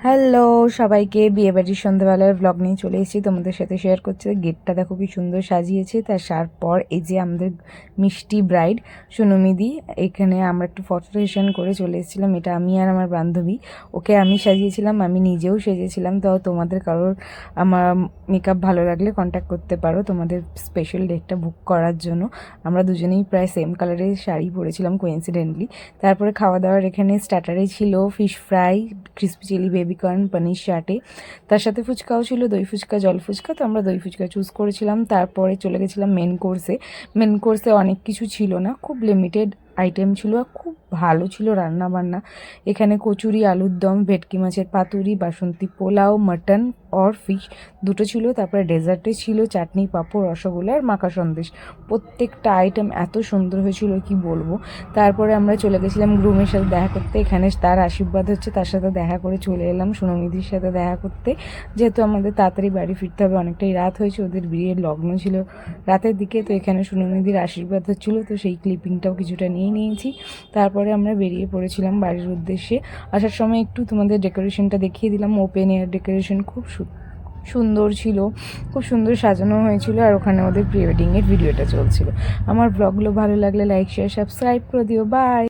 Hello সবাইকে, বিয়েবাড়ির সন্ধ্যাবেলার ব্লগ নিয়ে চলে এসেছি তোমাদের সাথে শেয়ার করছে। গেটটা দেখো কি সুন্দর সাজিয়েছে। তারপর এই যে আমাদের মিষ্টি ব্রাইড সোনমিদি, এখানে আমরা একটু ফটো সেশন করে চলে এসেছিলাম। এটা আমি আর আমার বান্ধবী, ওকে আমি সাজিয়েছিলাম, আমি নিজেও সেজেছিলাম। তো তোমাদের কারোর আমার মেকআপ ভালো লাগলে কন্ট্যাক্ট করতে পারো তোমাদের স্পেশাল ডেটটা বুক করার জন্য। আমরা দুজনেই প্রায় সেম কালারের শাড়ি পরেছিলাম কোইন্সিডেন্টলি। তারপরে খাওয়া দাওয়ার এখানে স্টার্টারে ছিল fish fry, crispy chilli baby corn, paneer চাটে, তার সাথে ফুচকাও ছিল, দই ফুচকা, জল ফুচকা। তো আমরা দই ফুচকা চুজ করেছিলাম। তারপরে চলে গেছিলাম মেন কোর্সে অনেক কিছু ছিল না, খুব লিমিটেড আইটেম ছিল, খুব ভালো ছিল রান্না বান্না। এখানে কচুরি, আলুর দম, ভেটকি মাছের পাতুরি, বাসন্তী পোলাও, মাটন অর ফিশ দুটো ছিল। তারপরে ডেজার্টে ছিল চাটনি, পাঁপড়, রসগোল্লা আর মাখা সন্দেশ। প্রত্যেকটা আইটেম এত সুন্দর হয়েছিল কি বলবো। তারপরে আমরা চলে গেছিলাম গ্রুমের সাথে দেখা করতে। এখানে তার আশীর্বাদ হচ্ছে, তার সাথে দেখা করে চলে এলাম সোনমিদির সাথে দেখা করতে। যেহেতু আমাদের তাড়াতাড়ি বাড়ি ফিরতে হবে, অনেকটাই রাত হয়েছে, ওদের বিয়ের লগ্ন ছিল রাতের দিকে। তো এখানে সোনমিদির আশীর্বাদ হচ্ছিল, তো সেই ক্লিপিংটাও কিছুটা নিয়ে নিয়েছি। তারপরে আমরা বেরিয়ে পড়েছিলাম বাড়ির উদ্দেশ্যে। আসার সময় একটু তোমাদের ডেকোরেশনটা দেখিয়ে দিলাম। ওপেন এয়ার ডেকোরেশন খুব সুন্দর ছিল, খুব সুন্দর সাজানো হয়েছিল। আর ওখানে ওদের প্রি ওয়েডিংয়ের ভিডিওটা চলছিল। আমার ব্লগগুলো ভালো লাগলে লাইক, শেয়ার, সাবস্ক্রাইব করে দিও। বাই।